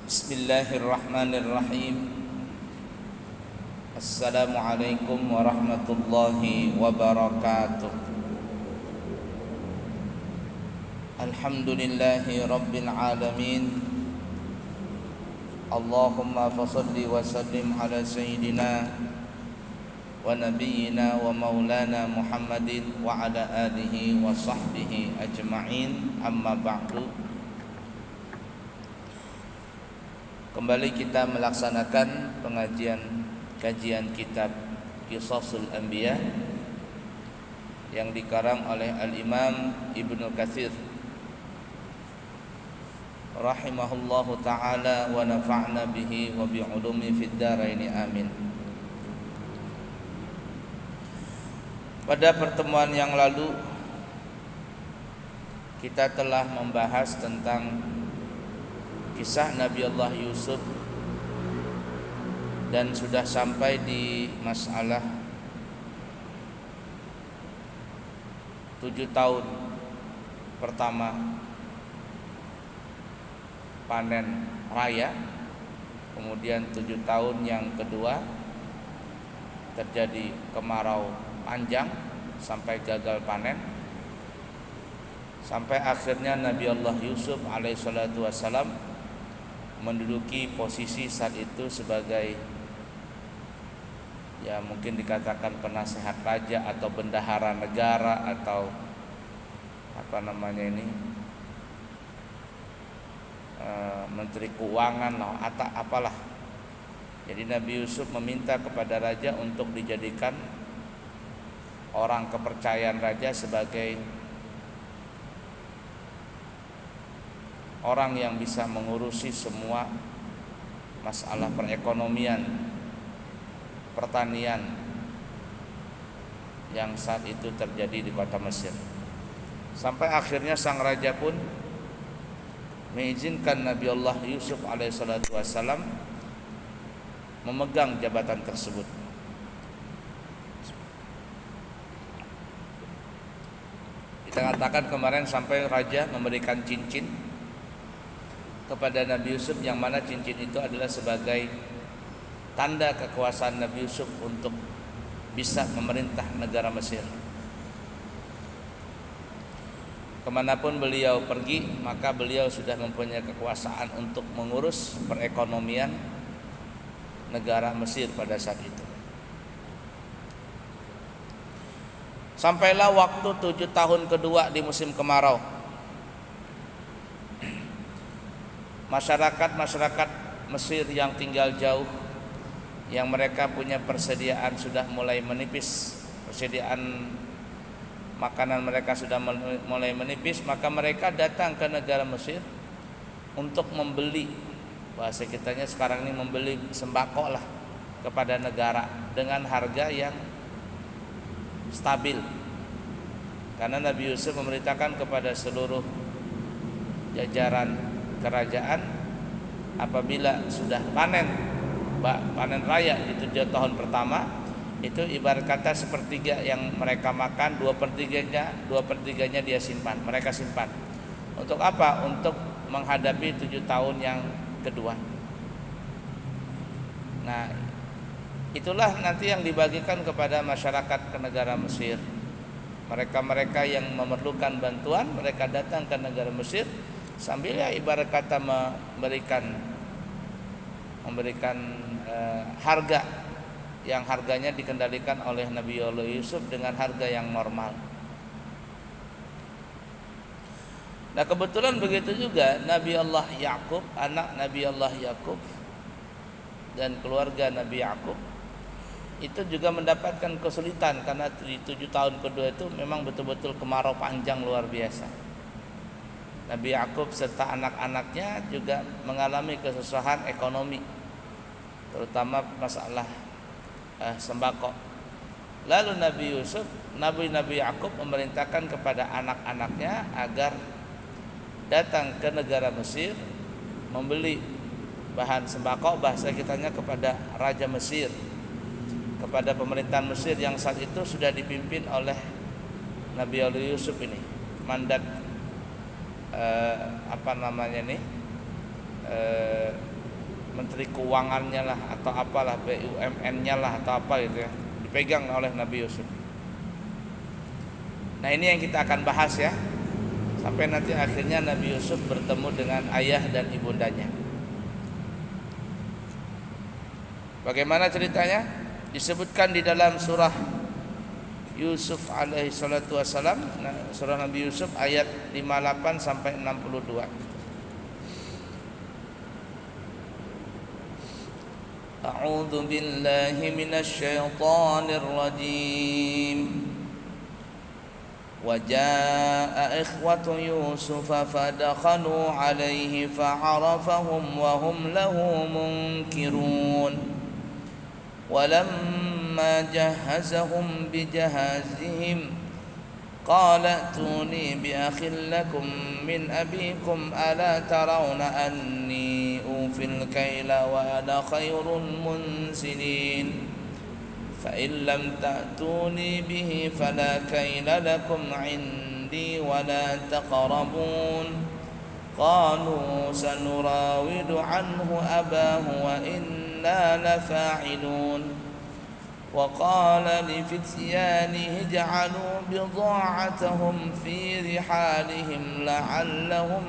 Bismillahirrahmanirrahim. Assalamualaikum warahmatullahi wabarakatuh. Alhamdulillahi rabbil alamin. Allahumma fasalli wa sallim ala sayyidina wa nabiyyina wa maulana Muhammadin wa ala alihi wa sahbihi ajma'in. Amma ba'du. Kembali kita melaksanakan kajian kitab Qisasul Anbiya yang dikarang oleh Al-Imam Ibnu Katsir rahimahullahu ta'ala wa nafa'na bihi wa bi'ulumi fid dharain amin. Pada pertemuan yang lalu kita telah membahas tentang kisah Nabi Allah Yusuf dan sudah sampai di masalah 7 tahun pertama panen raya, kemudian 7 tahun yang kedua terjadi kemarau panjang sampai gagal panen, sampai akhirnya Nabi Allah Yusuf alaihissalatu wassalam menduduki posisi saat itu sebagai, ya mungkin dikatakan penasehat raja atau bendahara negara atau menteri keuangan atau apalah. Jadi Nabi Yusuf meminta kepada raja untuk dijadikan orang kepercayaan raja sebagai orang yang bisa mengurusi semua masalah perekonomian, pertanian yang saat itu terjadi di kota Mesir. Sampai akhirnya sang raja pun mengizinkan Nabi Allah Yusuf alaihissalatu wassalam memegang jabatan tersebut. Kita katakan kemarin sampai raja memberikan cincin kepada Nabi Yusuf, yang mana cincin itu adalah sebagai tanda kekuasaan Nabi Yusuf untuk bisa memerintah negara Mesir. Kemanapun beliau pergi, maka beliau sudah mempunyai kekuasaan untuk mengurus perekonomian negara Mesir pada saat itu. Sampailah waktu 7 tahun kedua di musim kemarau. Masyarakat Mesir yang tinggal jauh, yang mereka punya persediaan sudah mulai menipis, persediaan makanan mereka sudah mulai menipis, maka mereka datang ke negara Mesir untuk membeli, bahasa kitanya sekarang ini membeli sembako lah kepada negara dengan harga yang stabil. Karena Nabi Yusuf memerintahkan kepada seluruh jajaran kerajaan, apabila sudah panen raya di 7 tahun pertama, itu ibarat kata sepertiga yang mereka makan, 2/3-nya dia simpan, mereka simpan. Untuk apa? Untuk menghadapi 7 tahun yang kedua. Nah, itulah nanti yang dibagikan kepada masyarakat ke negara Mesir. Mereka-mereka yang memerlukan bantuan, mereka datang ke negara Mesir sambil ya ibarat kata memberikan harga yang harganya dikendalikan oleh Nabi Allah Yusuf dengan harga yang normal. Nah, kebetulan begitu juga Nabi Allah Yakub, anak Nabi Allah Yakub dan keluarga Nabi Yakub itu juga mendapatkan kesulitan karena di 7 tahun kedua itu memang betul-betul kemarau panjang luar biasa. Nabi Yakub serta anak-anaknya juga mengalami kesusahan ekonomi, terutama masalah sembako. Lalu Nabi Yakub memerintahkan kepada anak-anaknya agar datang ke negara Mesir membeli bahan sembako, bahasa kitanya kepada Raja Mesir, kepada pemerintahan Mesir yang saat itu sudah dipimpin oleh Nabi Allah Yusuf ini, mandat menteri keuangannya lah atau apalah, BUMN-nya lah atau apa gitu ya, dipegang oleh Nabi Yusuf. Nah ini yang kita akan bahas ya, sampai nanti akhirnya Nabi Yusuf bertemu dengan ayah dan ibundanya. Bagaimana ceritanya? Disebutkan di dalam surah Yusuf alaihi salatu wassalam, surah Nabi Yusuf ayat 58 sampai 62. A'udzu billahi minasy syaithanir rajim. وجاء إخوة يوسف فدخلوا عليه فعرفهم وهم له منكرون ولما جهزهم بجهازهم قال ائتوني بأخ لكم من أبيكم ألا ترون أني أوفي الكيل وأنا خير المنزلين فإن لم تأتوني به فلا كيل لكم عندي ولا تقربون قالوا سنراود عنه أباه وإنا لفاعلون وقال لفتيانه اجعلوا بضاعتهم في رحالهم لعلهم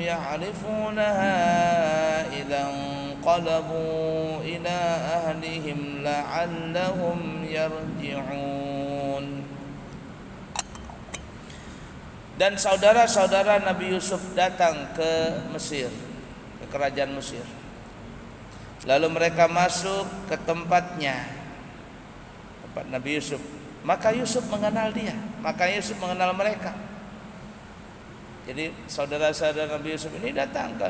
يعرفونها إذا انقلبوا إلى أهلهم لعلهم يرجعون. Dan saudara-saudara Nabi Yusuf datang ke Mesir, ke kerajaan Mesir. Lalu mereka masuk ke tempatnya, tempat Nabi Yusuf. Maka Yusuf mengenal dia, maka Yusuf mengenal mereka. Jadi saudara-saudara Nabi Yusuf ini datang ke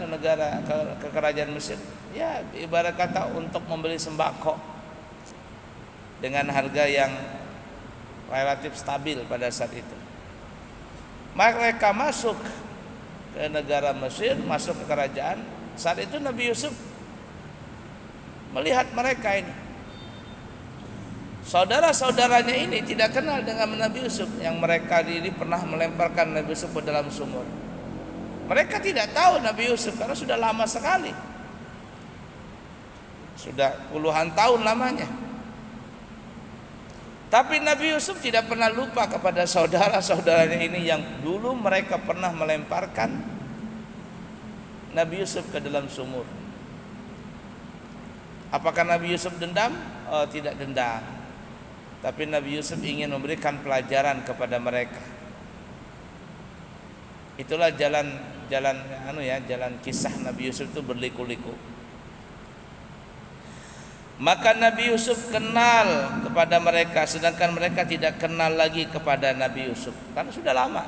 ke kerajaan Mesir, ya ibarat kata untuk membeli sembako dengan harga yang relatif stabil pada saat itu. Mereka masuk ke negara Mesir, masuk ke kerajaan. Saat itu Nabi Yusuf melihat mereka ini. Saudara-saudaranya ini tidak kenal dengan Nabi Yusuf, yang mereka ini pernah melemparkan Nabi Yusuf ke dalam sumur. Mereka tidak tahu Nabi Yusuf karena sudah lama sekali, sudah puluhan tahun lamanya. Tapi Nabi Yusuf tidak pernah lupa kepada saudara-saudaranya ini yang dulu mereka pernah melemparkan Nabi Yusuf ke dalam sumur. Apakah Nabi Yusuf dendam? Oh, tidak dendam. Tapi Nabi Yusuf ingin memberikan pelajaran kepada mereka. Itulah jalan kisah Nabi Yusuf itu berliku-liku. Maka Nabi Yusuf kenal kepada mereka, sedangkan mereka tidak kenal lagi kepada Nabi Yusuf karena sudah lama.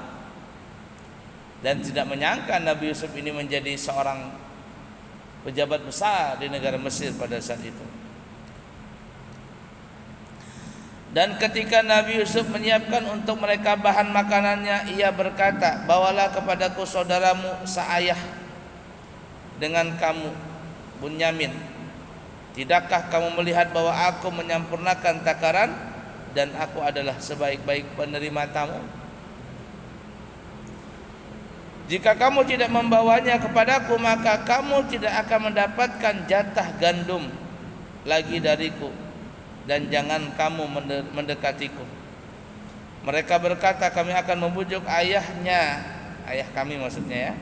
Dan tidak menyangka Nabi Yusuf ini menjadi seorang pejabat besar di negara Mesir pada saat itu. Dan ketika Nabi Yusuf menyiapkan untuk mereka bahan makanannya, ia berkata, bawalah kepadaku saudaramu seayah dengan kamu, Bunyamin. Tidakkah kamu melihat bahwa aku menyempurnakan takaran dan aku adalah sebaik-baik penerima tamu? Jika kamu tidak membawanya kepadaku, maka kamu tidak akan mendapatkan jatah gandum lagi dariku, dan jangan kamu mendekatiku. Mereka berkata, kami akan membujuk ayahnya, ayah kami maksudnya ya,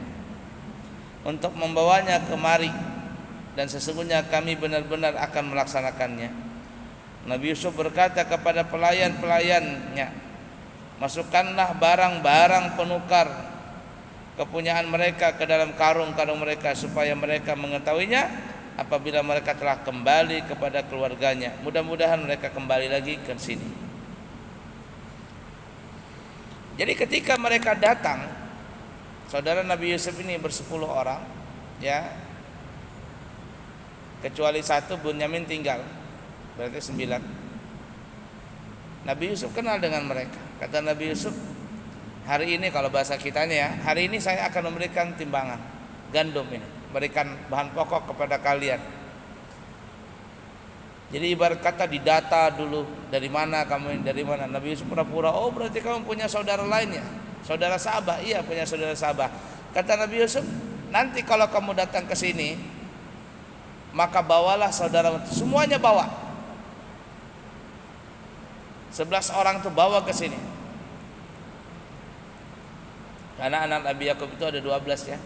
untuk membawanya kemari, dan sesungguhnya kami benar-benar akan melaksanakannya. Nabi Yusuf berkata kepada pelayan-pelayannya, masukkanlah barang-barang penukar kepunyaan mereka ke dalam karung-karung mereka, supaya mereka mengetahuinya apabila mereka telah kembali kepada keluarganya. Mudah-mudahan mereka kembali lagi ke sini. Jadi ketika mereka datang, saudara Nabi Yusuf ini bersepuluh orang, ya, kecuali satu, Bunyamin tinggal, berarti 9. Nabi Yusuf kenal dengan mereka. Kata Nabi Yusuf, hari ini kalau bahasa kitanya ya, hari ini saya akan memberikan timbangan gandum ini, berikan bahan pokok kepada kalian. Jadi ibarat kata didata dulu, dari mana kamu, dari mana. Nabi Yusuf pura-pura, oh berarti kamu punya saudara lain ya, saudara Sabah. Iya, punya saudara Sabah. Kata Nabi Yusuf, nanti kalau kamu datang ke sini, maka bawalah saudaramu. Semuanya bawa. 11 orang itu bawa ke sini. Karena anak Nabi Yakub itu ada 12 ya.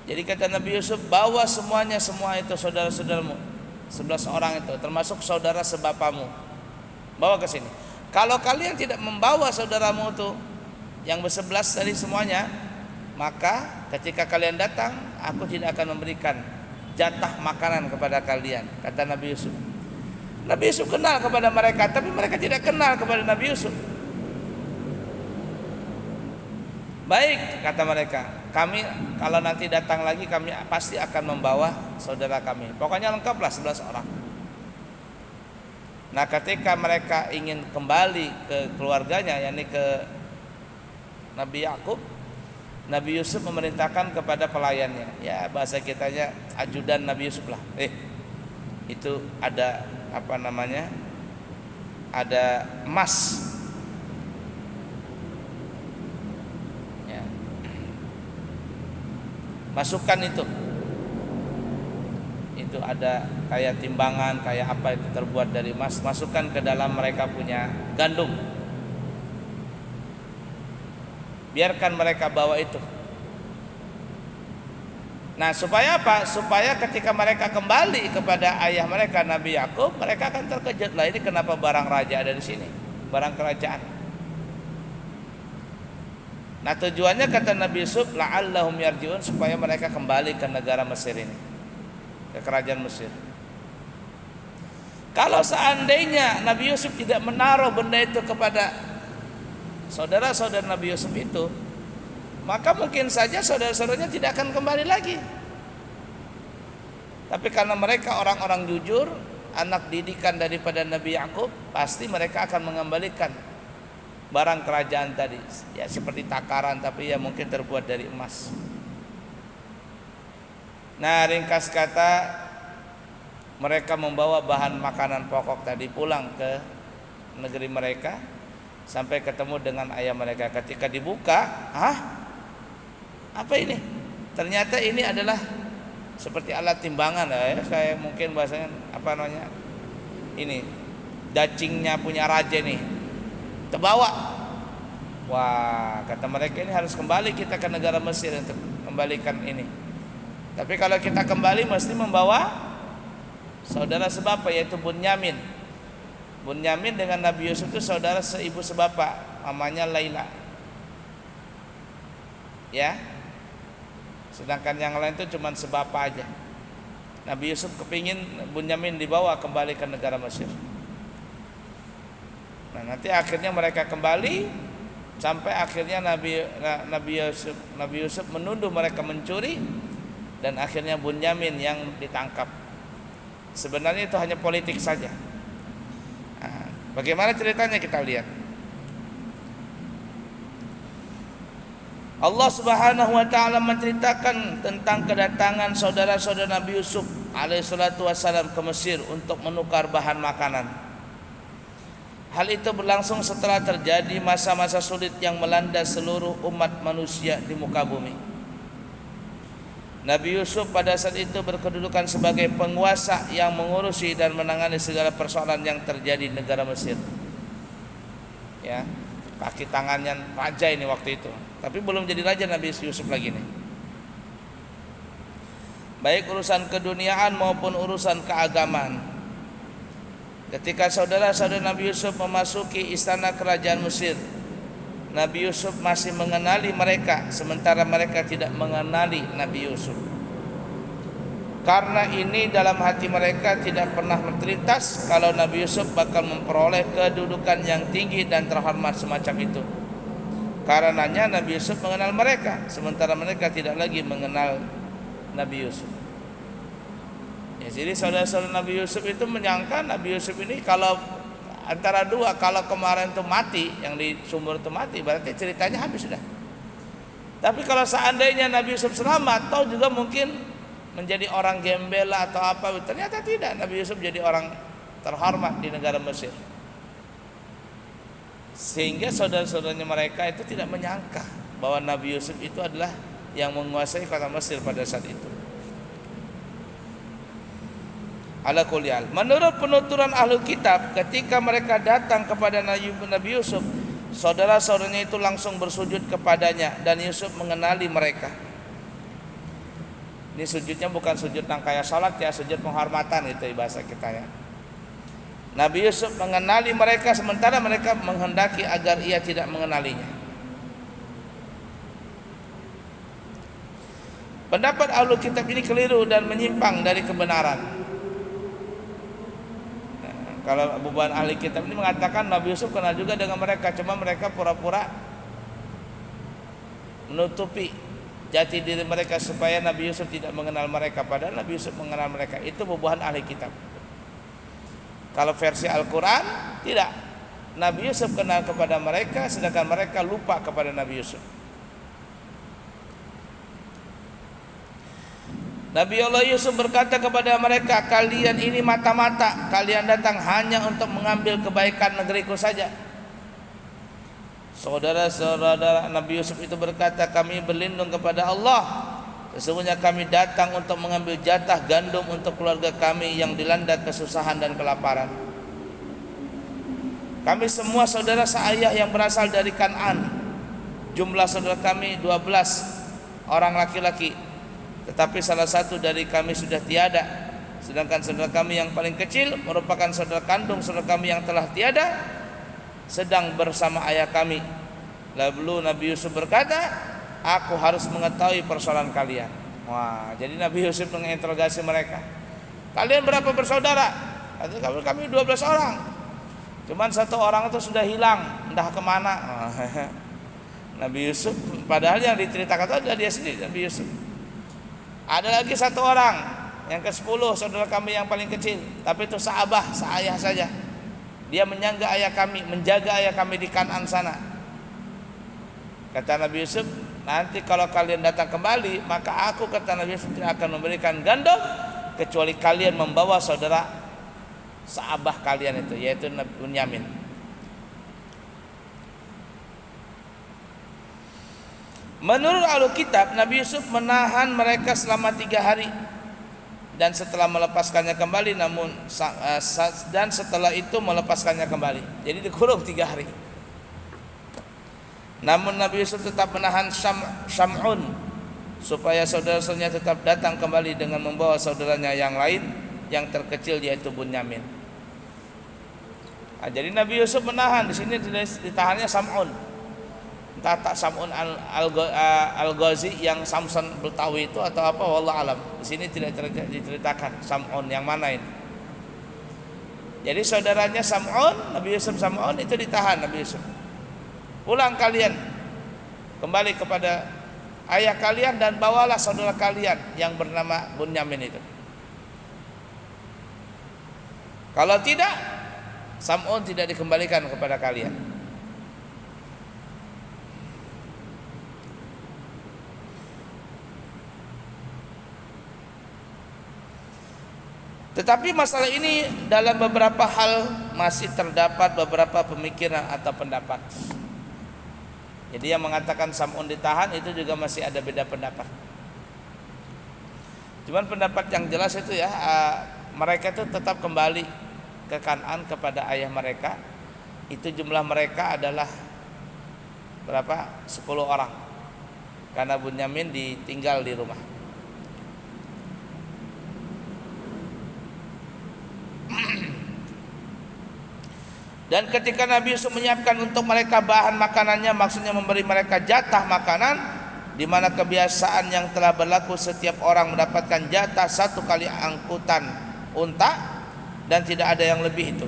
Jadi kata Nabi Yusuf, bawa semuanya, semua itu saudara-saudaramu. 11 orang itu termasuk saudara sebapamu. Bawa ke sini. Kalau kalian tidak membawa saudaramu itu yang ber-11 tadi semuanya, maka ketika kalian datang, aku tidak akan memberikan jatah makanan kepada kalian, kata Nabi Yusuf. Nabi Yusuf kenal kepada mereka, tapi mereka tidak kenal kepada Nabi Yusuf. Baik, kata mereka, kami kalau nanti datang lagi, kami pasti akan membawa saudara kami. Pokoknya lengkaplah 11 orang. Nah, ketika mereka ingin kembali ke keluarganya, yakni ke Nabi Yakub, Nabi Yusuf memerintahkan kepada pelayannya, ya bahasa kitanya ajudan Nabi Yusuf lah. Itu ada apa namanya? Ada emas. Ya. Masukkan itu. Itu ada kayak timbangan, kayak apa itu terbuat dari emas, masukkan ke dalam mereka punya gandum. Biarkan mereka bawa itu. Nah, supaya apa? Supaya ketika mereka kembali kepada ayah mereka Nabi Yakub, mereka akan terkejut lah, ini kenapa barang raja ada di sini, barang kerajaan. Nah, tujuannya kata Nabi Yusuf, la'allahum yarji'un, supaya mereka kembali ke negara Mesir ini, ke kerajaan Mesir. Kalau seandainya Nabi Yusuf tidak menaruh benda itu kepada saudara-saudara Nabi Yusuf itu, maka mungkin saja saudara-saudaranya tidak akan kembali lagi. Tapi karena mereka orang-orang jujur, anak didikan daripada Nabi Yakub, pasti mereka akan mengembalikan barang kerajaan tadi. Ya seperti takaran, tapi ya mungkin terbuat dari emas. Nah, ringkas kata, mereka membawa bahan makanan pokok tadi pulang ke negeri mereka, sampai ketemu dengan ayah mereka. Ketika dibuka, apa ini? Ternyata ini adalah seperti alat timbangan ya, kayak mungkin bahasanya apa namanya? Ini dacingnya punya raja nih. Terbawa. Wah, kata mereka, ini harus kembali kita ke negara Mesir untuk kembalikan ini. Tapi kalau kita kembali mesti membawa saudara sebapa, yaitu Bunyamin. Bunyamin dengan Nabi Yusuf itu saudara seibu sebapa, namanya Laila. Ya. Sedangkan yang lain itu cuma sebapa aja. Nabi Yusuf kepingin Bunyamin dibawa kembali ke negara Mesir. Nah, nanti akhirnya mereka kembali, sampai akhirnya Nabi Yusuf menuduh mereka mencuri, dan akhirnya Bunyamin yang ditangkap. Sebenarnya itu hanya politik saja. Nah, bagaimana ceritanya kita lihat. Allah Subhanahu wa taala menceritakan tentang kedatangan saudara-saudara Nabi Yusuf alaihi salatu wasallam ke Mesir untuk menukar bahan makanan. Hal itu berlangsung setelah terjadi masa-masa sulit yang melanda seluruh umat manusia di muka bumi. Nabi Yusuf pada saat itu berkedudukan sebagai penguasa yang mengurusi dan menangani segala persoalan yang terjadi di negara Mesir. Ya, kaki tangannya raja ini waktu itu. Tapi belum jadi raja Nabi Yusuf lagi nih. Baik urusan keduniaan maupun urusan keagamaan. Ketika saudara-saudara Nabi Yusuf memasuki istana kerajaan Mesir, Nabi Yusuf masih mengenali mereka, sementara mereka tidak mengenali Nabi Yusuf. Karena ini dalam hati mereka tidak pernah terlintas kalau Nabi Yusuf bakal memperoleh kedudukan yang tinggi dan terhormat semacam itu. Karenanya Nabi Yusuf mengenal mereka, sementara mereka tidak lagi mengenal Nabi Yusuf. Ya, jadi saudara-saudara Nabi Yusuf itu menyangka Nabi Yusuf ini kalau antara dua, kalau kemarin itu mati, yang di sumur itu mati, berarti ceritanya habis sudah. Tapi kalau seandainya Nabi Yusuf selamat, atau juga mungkin menjadi orang gembela atau apa, ternyata tidak. Nabi Yusuf jadi orang terhormat di negara Mesir. Sehingga saudara-saudaranya mereka itu tidak menyangka bahwa Nabi Yusuf itu adalah yang menguasai kota Mesir pada saat itu. Ala kulli hal, menurut penuturan ahli kitab, ketika mereka datang kepada Nabi Yusuf, saudara-saudaranya itu langsung bersujud kepadanya dan Yusuf mengenali mereka. Ini sujudnya bukan sujud yang kayak salat ya, sujud penghormatan itu bahasa kita ya. Nabi Yusuf mengenali mereka sementara mereka menghendaki agar ia tidak mengenalinya. Pendapat ahli kitab ini keliru dan menyimpang dari kebenaran. Kalau beban ahli kitab ini mengatakan Nabi Yusuf kenal juga dengan mereka, cuma mereka pura-pura menutupi jati diri mereka supaya Nabi Yusuf tidak mengenal mereka, padahal Nabi Yusuf mengenal mereka. Itu beban ahli kitab. Kalau versi Al-Quran tidak, Nabi Yusuf kenal kepada mereka sedangkan mereka lupa kepada Nabi Yusuf. Nabi Allah Yusuf berkata kepada mereka, kalian ini mata-mata, kalian datang hanya untuk mengambil kebaikan negeriku saja. Saudara-saudara Nabi Yusuf itu berkata, kami berlindung kepada Allah, sesungguhnya kami datang untuk mengambil jatah gandum untuk keluarga kami yang dilanda kesusahan dan kelaparan. Kami semua saudara seayah yang berasal dari Kan'an. Jumlah saudara kami 12 orang laki-laki, tetapi salah satu dari kami sudah tiada, sedangkan saudara kami yang paling kecil merupakan saudara kandung saudara kami yang telah tiada, sedang bersama ayah kami. Lalu Nabi Yusuf berkata, aku harus mengetahui persoalan kalian. Wah, jadi Nabi Yusuf menginterogasi mereka. Kalian berapa bersaudara? Kami 12 orang. Cuman satu orang itu sudah hilang, entah kemana. Nabi Yusuf, padahal yang diceritakan itu adalah dia sendiri, Nabi Yusuf. Ada lagi satu orang yang ke-10 saudara kami yang paling kecil, tapi itu seabah, seayah saja. Dia menjaga ayah kami di Kan'an sana. Kata Nabi Yusuf, nanti kalau kalian datang kembali, maka aku, kata Nabi Yusuf, tidak akan memberikan gandum kecuali kalian membawa saudara seabah kalian itu, yaitu Nabi Bunyamin. Menurut Alkitab, Nabi Yusuf menahan mereka selama 3 hari dan setelah melepaskannya kembali, dan setelah itu melepaskannya kembali. Jadi dikurung 3 hari. Namun Nabi Yusuf tetap menahan Syam'un supaya saudara-saudaranya tetap datang kembali dengan membawa saudaranya yang lain yang terkecil, yaitu Bunyamin. Jadi Nabi Yusuf menahan, di sini ditahannya Sam'un. Entah tak Sam'un al-Ghazi yang Samson Betawi itu atau apa, wallah alam. Di sini tidak diceritakan Sam'un yang mana ini. Jadi saudaranya Sam'un, Nabi Yusuf Sam'un itu ditahan Nabi Yusuf. Pulang kalian, kembali kepada ayah kalian dan bawalah saudara kalian yang bernama Bunyamin itu. Kalau tidak, Sam'un tidak dikembalikan kepada kalian. Tetapi masalah ini dalam beberapa hal masih terdapat beberapa pemikiran atau pendapat. Jadi yang mengatakan Sam'un ditahan itu juga masih ada beda pendapat. Cuman pendapat yang jelas itu ya, mereka itu tetap kembali ke Kan'an kepada ayah mereka. Itu jumlah mereka adalah berapa? 10 orang. Karena Bunyamin ditinggal di rumah. Dan ketika Nabi Yusuf menyiapkan untuk mereka bahan makanannya, maksudnya memberi mereka jatah makanan, di mana kebiasaan yang telah berlaku setiap orang mendapatkan jatah 1 kali angkutan unta dan tidak ada yang lebih itu.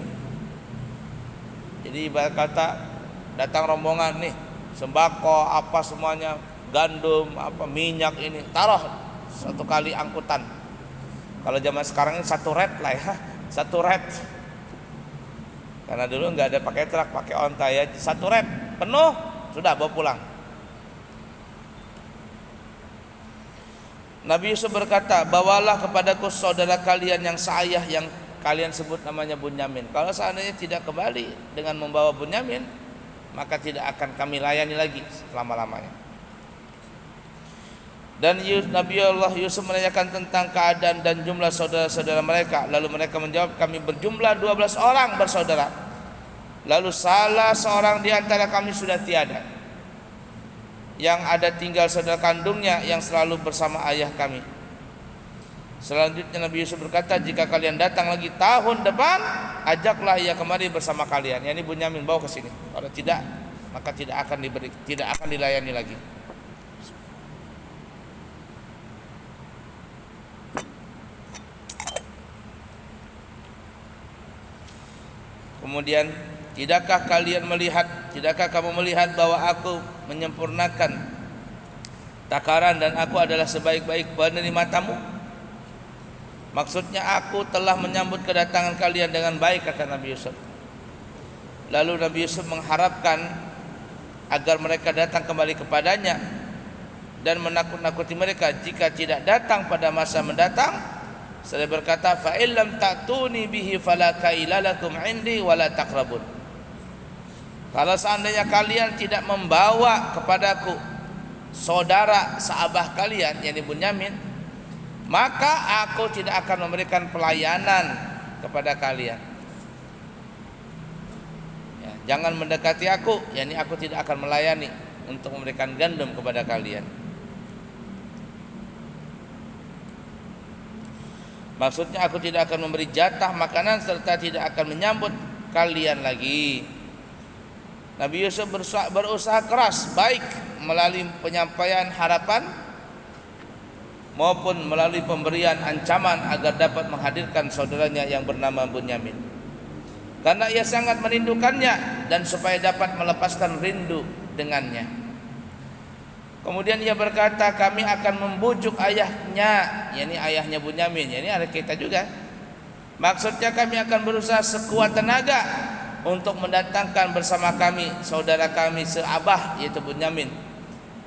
Jadi ibarat kata datang rombongan nih, sembako apa semuanya, gandum apa minyak ini, taruh 1 kali angkutan. Kalau zaman sekarang ini 1 red lah ya, 1 red. Karena dulu nggak ada pakai truk, pakai onta ya, 1 red penuh sudah bawa pulang. Nabi Yusuf berkata, bawalah kepadaku saudara kalian yang seayah yang kalian sebut namanya Bunyamin. Kalau seandainya tidak kembali dengan membawa Bunyamin, maka tidak akan kami layani lagi selama-lamanya. Dan Nabi Allah Yusuf menanyakan tentang keadaan dan jumlah saudara-saudara mereka. Lalu mereka menjawab, kami berjumlah 12 orang bersaudara. Lalu salah seorang di antara kami sudah tiada. Yang ada tinggal saudara kandungnya yang selalu bersama ayah kami. Selanjutnya Nabi Yusuf berkata, jika kalian datang lagi tahun depan, ajaklah ia kemari bersama kalian. Yani Bunyamin, bawa ke sini. Kalau tidak, maka tidak akan dilayani lagi. Kemudian, tidakkah kamu melihat bahwa aku menyempurnakan takaran dan aku adalah sebaik-baik penerima tamu? Maksudnya aku telah menyambut kedatangan kalian dengan baik, kata Nabi Yusuf. Lalu Nabi Yusuf mengharapkan agar mereka datang kembali kepadanya dan menakut-nakuti mereka jika tidak datang pada masa mendatang. Seraya berkata, fa illam ta'tuni bihi fala kaila lakum indi wala taqrabun. Kalau seandainya kalian tidak membawa kepadaku saudara seabah kalian, yakni Bunyamin, maka aku tidak akan memberikan pelayanan kepada kalian. Ya, jangan mendekati aku, yakni aku tidak akan melayani untuk memberikan gandum kepada kalian. Maksudnya aku tidak akan memberi jatah makanan serta tidak akan menyambut kalian lagi. Nabi Yusuf berusaha keras, baik melalui penyampaian harapan maupun melalui pemberian ancaman agar dapat menghadirkan saudaranya yang bernama Bunyamin, karena ia sangat merindukannya dan supaya dapat melepaskan rindu dengannya. Kemudian ia berkata, kami akan membujuk ayahnya, yakni ayahnya Bunyamin, yakni ayah kita juga. Maksudnya kami akan berusaha sekuat tenaga untuk mendatangkan bersama kami saudara kami seabah, yaitu Bunyamin,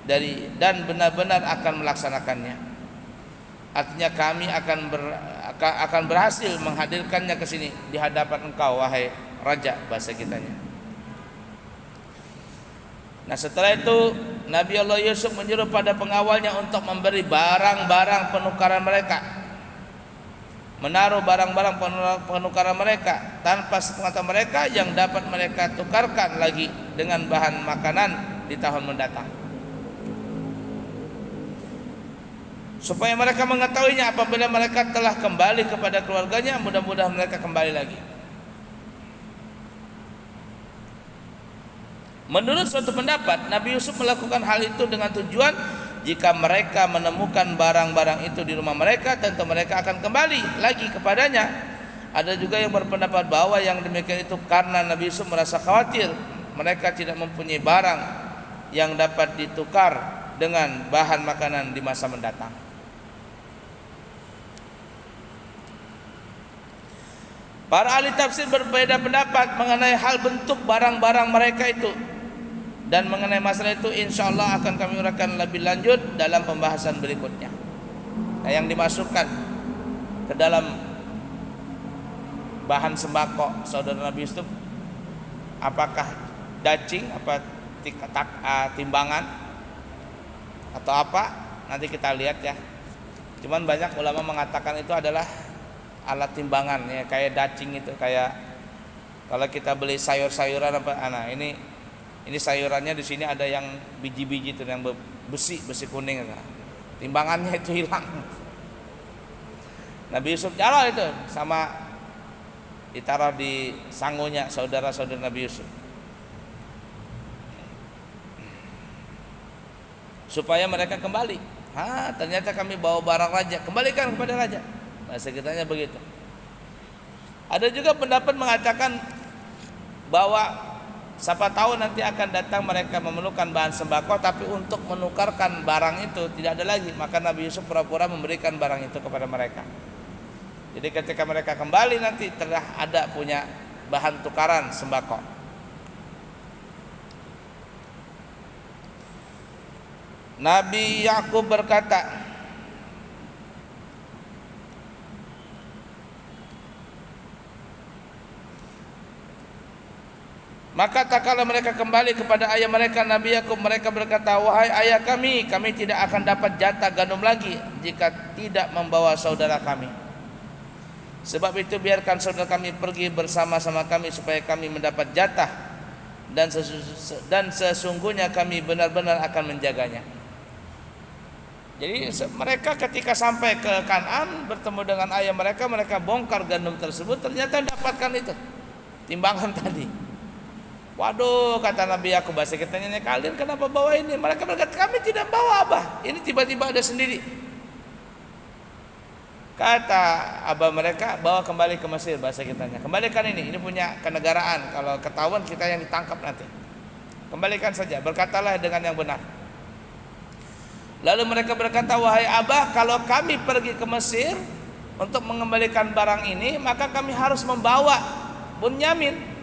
dan benar-benar akan melaksanakannya. Artinya kami akan berhasil menghadirkannya ke sini di hadapan engkau, wahai raja, bahasa kitanya. Nah, setelah itu Nabi Allah Yusuf menyuruh pada pengawalnya untuk memberi barang-barang penukaran mereka, menaruh barang-barang penukaran mereka tanpa sepengetahuan mereka yang dapat mereka tukarkan lagi dengan bahan makanan di tahun mendatang, supaya mereka mengetahuinya apabila mereka telah kembali kepada keluarganya, mudah-mudahan mereka kembali lagi. Menurut suatu pendapat, Nabi Yusuf melakukan hal itu dengan tujuan jika mereka menemukan barang-barang itu di rumah mereka, tentu mereka akan kembali lagi kepadanya. Ada juga yang berpendapat bahwa yang demikian itu karena Nabi Yusuf merasa khawatir mereka tidak mempunyai barang yang dapat ditukar dengan bahan makanan di masa mendatang. Para ahli tafsir berbeda pendapat mengenai hal bentuk barang-barang mereka itu, dan mengenai masalah itu insyaallah akan kami uraikan lebih lanjut dalam pembahasan berikutnya. Nah, yang dimasukkan ke dalam bahan sembako saudara Nabi Yusuf, apakah dacing, apa timbangan atau apa, nanti kita lihat ya. Cuman banyak ulama mengatakan itu adalah alat timbangan ya, kayak dacing itu, kayak kalau kita beli sayur-sayuran apa, nah ini sayurannya di sini ada yang biji-biji itu yang besi kuning, nah, timbangannya itu hilang. Nabi Yusuf jalan itu sama ditaruh di sangunya saudara-saudara Nabi Yusuf, supaya mereka kembali. Ternyata kami bawa barang raja, kembalikan kepada raja. Bahasa kitanya begitu. Ada juga pendapat mengatakan bahwa siapa tahu nanti akan datang mereka memerlukan bahan sembako, tapi untuk menukarkan barang itu tidak ada lagi, maka Nabi Yusuf pura-pura memberikan barang itu kepada mereka. Jadi ketika mereka kembali nanti telah ada punya bahan tukaran sembako. Nabi Yakub berkata, Maka tak kala mereka kembali kepada ayah mereka Nabi Yakub, mereka berkata, wahai ayah kami tidak akan dapat jatah gandum lagi jika tidak membawa saudara kami. Sebab itu biarkan saudara kami pergi bersama-sama kami supaya kami mendapat jatah, dan sesungguhnya kami benar-benar akan menjaganya. Jadi mereka ketika sampai ke Kan'an bertemu dengan ayah mereka, mereka bongkar gandum tersebut, ternyata dapatkan itu timbangan tadi. Waduh, kata Nabi Yakub, bahasa kitanya, kalian kenapa bawa ini? Mereka berkata, kami tidak bawa abah, ini tiba-tiba ada sendiri. Kata abah mereka, bawa kembali ke Mesir, bahasa kitanya. Kembalikan ini punya kenegaraan. Kalau ketahuan kita yang ditangkap nanti. Kembalikan saja, berkatalah dengan yang benar. Lalu mereka berkata, wahai abah, kalau kami pergi ke Mesir untuk mengembalikan barang ini, maka kami harus membawa Bunyamin.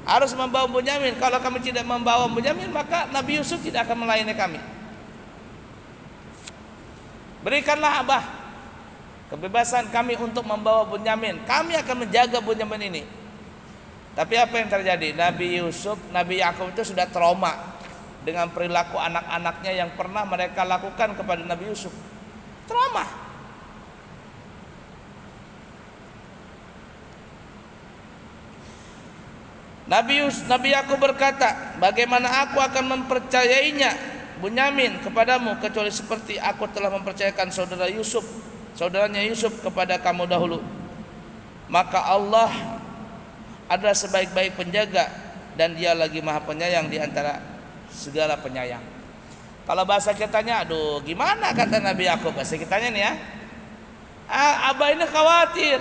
Harus membawa Bunyamin. Kalau kami tidak membawa Bunyamin, maka Nabi Yusuf tidak akan melayani kami. Berikanlah abah kebebasan kami untuk membawa Bunyamin. Kami akan menjaga Bunyamin ini. Tapi apa yang terjadi? Nabi Yakub itu sudah trauma dengan perilaku anak-anaknya yang pernah mereka lakukan kepada Nabi Yusuf. Trauma. Nabi Yakub berkata, bagaimana aku akan mempercayainya Bunyamin kepadamu kecuali seperti aku telah mempercayakan saudaranya Yusuf kepada kamu dahulu. Maka Allah adalah sebaik-baik penjaga, dan Dia lagi Maha Penyayang di antara segala penyayang. Kalau bahasa kitanya, aduh gimana kata Nabi Yakub, bahasa kitanya nih ya, abah ini khawatir.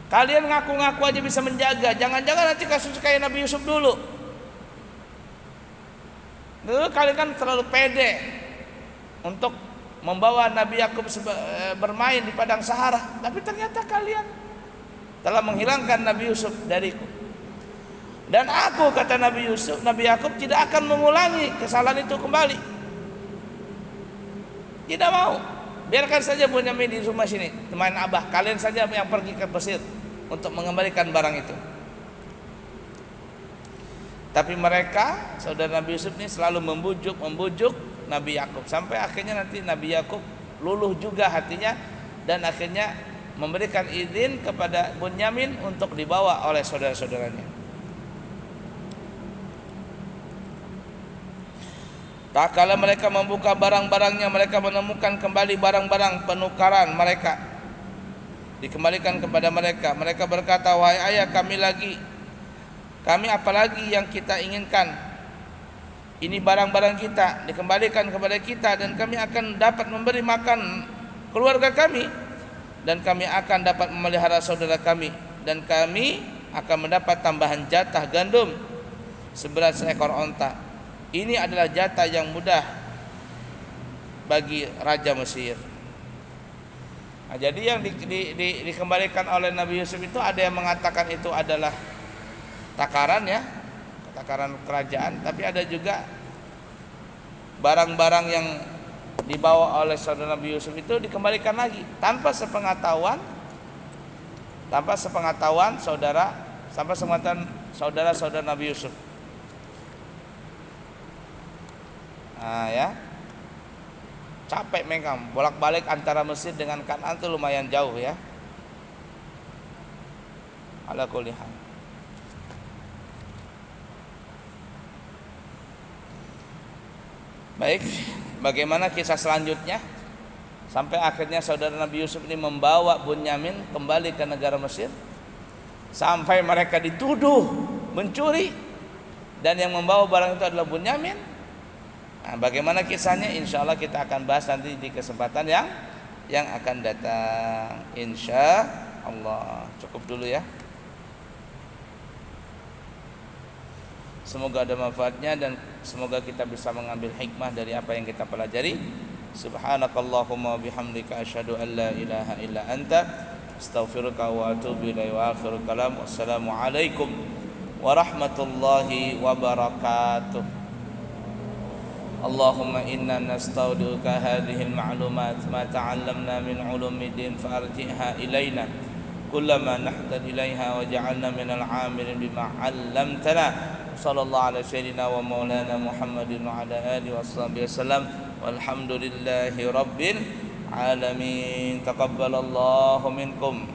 Kalian ngaku-ngaku aja bisa menjaga, jangan-jangan nanti kasus kayak Nabi Yusuf dulu. Dulu kalian kan terlalu pede untuk membawa Nabi Yakub bermain di padang Sahara, tapi ternyata kalian telah menghilangkan Nabi Yusuf dariku. Dan aku, kata Nabi Yakub, tidak akan mengulangi kesalahan itu kembali. Tidak mau. Biarkan saja Bunyamin di rumah sini, teman abah. Kalian saja yang pergi ke Mesir untuk mengembalikan barang itu. Tapi mereka, saudara Nabi Yusuf ini selalu membujuk Nabi Yakub, sampai akhirnya nanti Nabi Yakub luluh juga hatinya, dan akhirnya memberikan izin kepada Bunyamin untuk dibawa oleh saudara-saudaranya. Tak kala mereka membuka barang-barangnya, mereka menemukan kembali barang-barang penukaran mereka, dikembalikan kepada mereka. Mereka berkata, wahai ayah kami apalagi yang kita inginkan? Ini barang-barang kita dikembalikan kepada kita, dan kami akan dapat memberi makan keluarga kami, dan kami akan dapat memelihara saudara kami, dan kami akan mendapat tambahan jatah gandum seberat seekor onta. Ini adalah jatah yang mudah bagi Raja Mesir. Nah, jadi yang dikembalikan oleh Nabi Yusuf itu, ada yang mengatakan itu adalah takaran ya, takaran kerajaan, tapi ada juga barang-barang yang dibawa oleh saudara Nabi Yusuf itu dikembalikan lagi tanpa sepengetahuan saudara-saudara Nabi Yusuf. Nah ya, capek memang bolak-balik antara Mesir dengan Kan'an itu lumayan jauh ya. Ala kulli hal. Baik, bagaimana kisah selanjutnya? Sampai akhirnya saudara Nabi Yusuf ini membawa Bunyamin kembali ke negara Mesir, sampai mereka dituduh mencuri, dan yang membawa barang itu adalah Bunyamin. Nah, bagaimana kisahnya? Insya Allah kita akan bahas nanti di kesempatan yang akan datang. Insya Allah. Cukup dulu ya. Semoga ada manfaatnya, dan semoga kita bisa mengambil hikmah dari apa yang kita pelajari. Subhanakallahumma bihamdika asyhadu an la ilaha illa anta astaghfiruka wa atubu ilaik. Wa akhiru kalam, wassalamualaikum warahmatullahi wabarakatuh. Allahumma inna nastauduka hadhil ma'lumat ma ta'allamna min ulumid din farji'ha ilaina kullama nahtadi ilaiha wa ja'alna minal 'amilin bima 'allamtana. Sallallahu ala sayyidina wa maulana Muhammadin wa ala alihi washabihi wasallam. Walhamdulillahi rabbil alamin. Taqabbalallahu minkum.